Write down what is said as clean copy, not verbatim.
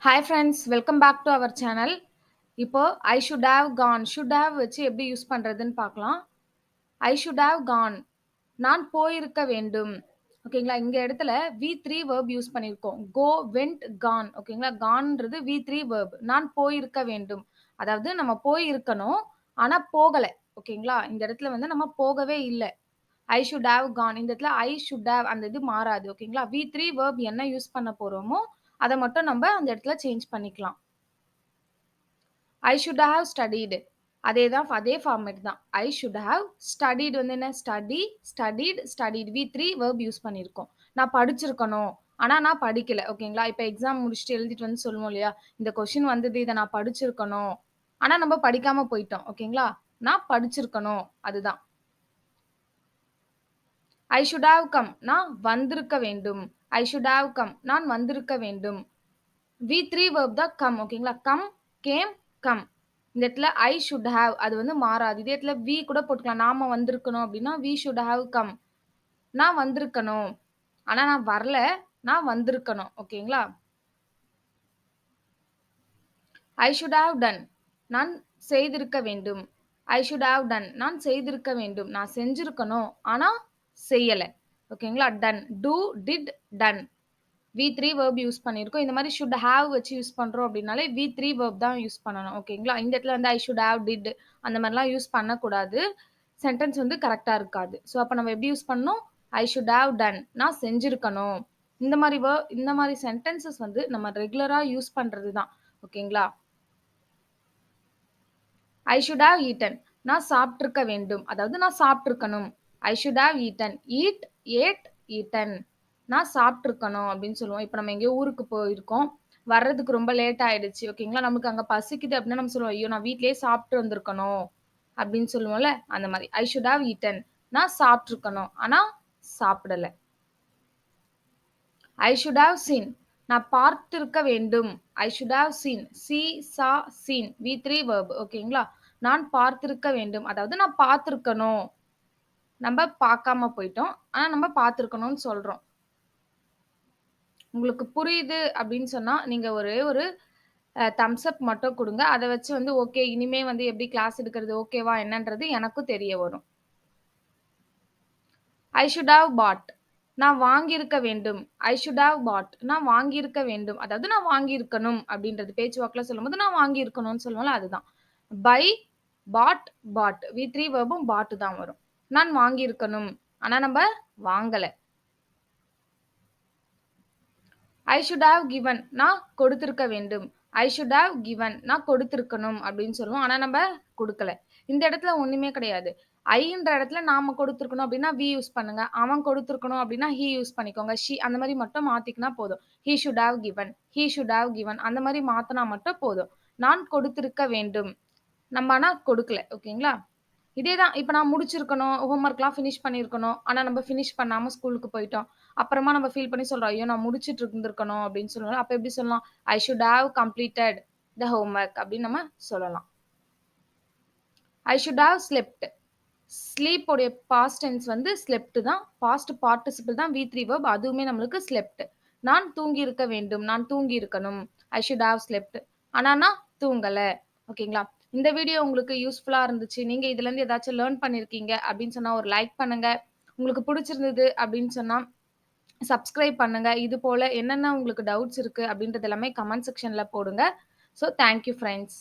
Hi friends, welcome back to our channel. இப்போ I should have gone, should have வச்சு எப்படி use பண்றதுன்னு பார்க்கலாம். ஐ ஷுட் ஹேவ் கான், நான் போயிருக்க வேண்டும். ஓகேங்களா? இந்த இடத்துல வி3 வெர்ப் யூஸ் பண்ணியிருக்கோம். கோ, வென்ட், கான். ஓகேங்களா? கான்ன்றது வி3 வெர்ப். நான் போயிருக்க வேண்டும். அதாவது நம்ம போயிருக்கணும். ஆனா போகல. ஓகேங்களா? இந்த இடத்துல வந்து நம்ம போகவே இல்ல. ஐ ஷுட் ஹேவ் கான். இந்த இடத்துல ஐ ஷுட் ஹேவ் அந்த இது மாறாது. ஓகேங்களா? வி3 வெர்ப் என்ன யூஸ் பண்ண போறோமோ, அத மட்டும் நம்ப அந்த இடத்துல சேஞ்ச் பண்ணிக்கலாம். I should have studied. அதே ஃபார்மேட் தான். ஐ ஷுட் ஹேவ் ஸ்டடீட் வந்து என்ன? Study, studied, studied. வி3 வெர்ப் யூஸ் பண்ணியிருக்கோம். நான் படிச்சிருக்கணும். ஆனா நான் படிக்கல. ஓகேங்களா? இப்ப எக்ஸாம் முடிச்சுட்டு எழுதிட்டு வந்து சொல்லுவோம் இல்லையா? இந்த கொஸ்டின் வந்தது. இத நான் படிச்சிருக்கணும். ஆனா நம்ம படிக்காம போயிட்டோம். ஓகேங்களா? நான் படிச்சிருக்கணும். அதுதான். ஐ ஷுட் ஹேவ் கம். நான் வந்திருக்க வேண்டும். I should have come. நான் வந்திருக்க வேண்டும். வி3 வெர்ப் தான் கம். ஓகேங்களா? Come, game, come. இந்த இடத்துல ஐ ஷுட் ஹேவ் அது வந்து மாறாது. இதே இடத்துல வி கூட போட்டுக்கலாம். நாம வந்திருக்கணும் அப்படின்னா, வி ஷுட் ஹேவ் கம். நான் வந்திருக்கணும். ஆனா நான் வரல. நான் வந்திருக்கணும். ஓகேங்களா? I should have done. நான் செய்திருக்க வேண்டும். I should have done. நான் செய்திருக்க வேண்டும். நான் செஞ்சிருக்கணும். ஆனா செய்யல. ஓகேங்களா? டன். Do, did, done. வி3 வெர்ப் யூஸ் பண்ணியிருக்கோம். இந்த மாரி ஷுட் ஹேவ் வச்சு யூஸ் பண்றோம் அப்படின்னாலே வி3 வெர்ப் தான் யூஸ் பண்ணணும். ஓகேங்களா? இந்த இடத்துல வந்து ஐ ஷுட் ஹேவ், டிட் அந்த மாரிலாம் யூஸ் பண்ணக்கூடாது. சென்டென்ஸ் வந்து கரெக்ட்டா இருக்காது. ஸோ அப்ப நம்ம எப்படி யூஸ் பண்ணணும்? ஐ ஷுட் ஹேவ் டன். நான் செஞ்சிருக்கணும். இந்த மாரி சென்டென்சஸ் வந்து நம்ம ரெகுலரா யூஸ் பண்றது தான். ஓகேங்களா? I should have eaten. நான் சாப்ட்டுருக்க வேண்டும். அதாவது நான் சாப்ட்டுருக்கணும். I should have eaten. Eat, ate, eaten. நான் சாப்ட்டுருக்கணும் அப்படின்னு சொல்லுவோம். இப்ப நம்ம எங்கேயோ ஊருக்கு போயிருக்கோம். வர்றதுக்கு ரொம்ப லேட் ஆயிடுச்சு. ஓகேங்களா? நமக்கு அங்க பசிக்குது அப்படின்னா நம்ம சொல்லுவோம். ஐயோ! நான் வீட்லயே சாப்ட்டு வந்திருக்கணும். அப்படின்னு சொல்லுவோம்ல. அந்த மாரி. ஐ ஷுட் ஹேவ் ஈட்டன். நான் சாப்ட்டுருக்கணும். ஆனா சாப்பிடல. ஐ ஷுட் ஹேவ் சீன். நான் பார்த்திருக்க வேண்டும். I should have scene. C, சா, சீன். வி3 வெர்ப். ஓகேங்களா? நான் பார்த்திருக்க வேண்டும். அதாவது நான் பார்த்திருக்கணும். நம்ப பார்க்காம போயிட்டோம். ஆனா நம்ம பார்த்திருக்கணும்னு சொல்றோம். உங்களுக்கு புரியுது அப்படின்னு சொன்னா, நீங்க ஒரே ஒரு தம்ஸ் அப் மட்டும் குடுங்க. அத வச்சு வந்து ஓகே, இனிமே வந்து எப்படி கிளாஸ் எடுக்கிறது ஓகேவா என்னன்றது எனக்கும் தெரிய வரும். ஐ ஷுட் ஹேவ் பாட். நான் வாங்கியிருக்க வேண்டும். ஐ ஷுட் ஹேவ் பாட். நான் வாங்கியிருக்க வேண்டும். அதாவது நான் வாங்கியிருக்கணும் அப்படின்றது. பேச்சு வாக்குல சொல்லும்போது நான் வாங்கியிருக்கணும்னு சொல்லுவோம்ல அதுதான். பை, பாட், பாட். வி3 வெர்பும் பாட் தான் வரும். நான் வாங்கியிருக்கணும். ஆனா நம்ப வாங்கல. ஐ ஷுட் ஹேவ் கிவன். நான் கொடுத்திருக்க வேண்டும். I should have given. நான் கொடுத்திருக்கணும் அப்படின்னு சொல்லுவோம். ஆனா நம்ப குடுக்கல. இந்த இடத்துல ஒண்ணுமே கிடையாது. ஐன்ற இடத்துல நாம கொடுத்திருக்கணும் அப்படின்னா வி யூஸ் பண்ணுங்க. அவன் கொடுத்திருக்கணும் அப்படின்னா ஹி யூஸ் பண்ணிக்கோங்க. ஷி அந்த மாரி மட்டும் மாத்திக்கினா போதும். He should have given. He should have given. அந்த மாரி மாத்துனா மட்டும் போதும். நான் கொடுத்திருக்க வேண்டும். நம்ம ஆனா கொடுக்கல. ஓகேங்களா? இதே தான். இப்ப நான் முடிச்சிருக்கணும். ஹோம் ஒர்க்லாம் ஃபினிஷ் பண்ணியிருக்கணும். ஆனா நம்ம ஃபினிஷ் பண்ணாம ஸ்கூலுக்கு போயிட்டோம். அப்புறமா நம்ம ஃபீல் பண்ணி சொல்றோம். ஐயோ! நான் முடிச்சுட்டு இருந்திருக்கணும் அப்படின்னு சொல்லுவோம். அப்ப எப்படி சொல்லலாம்? ஐ should have completed the home work அப்படின்னு நம்ம சொல்லலாம். ஐ ஷுட் ஹேவ் ஸ்லெப்ட். ஸ்லீப் உடைய பாஸ்ட் டென்ஸ் வந்து ஸ்லெப்ட் தான். பாஸ்ட் பார்ட்டிசிபிள் தான் வி3 வெர்ப். அதுவுமே நம்மளுக்கு ஸ்லெப்ட். நான் தூங்கி இருக்க வேண்டும். நான் தூங்கி இருக்கணும். ஐ ஷுட் ஹேவ் ஸ்லெப்ட். ஆனா நான் தூங்கல. ஓகேங்களா? இந்த வீடியோ உங்களுக்கு யூஸ்ஃபுல்லா இருந்துச்சு. நீங்க இதுலருந்து ஏதாச்சும் லேர்ன் பண்ணியிருக்கீங்க அப்படின்னு சொன்னா ஒரு லைக் பண்ணுங்க. உங்களுக்கு பிடிச்சிருந்தது அப்படின்னு சொன்னா சப்ஸ்கிரைப் பண்ணுங்க. இது போல என்னென்ன உங்களுக்கு டவுட்ஸ் இருக்கு அப்படின்றது எல்லாமே கமெண்ட் செக்ஷன்ல போடுங்க. So thank you friends.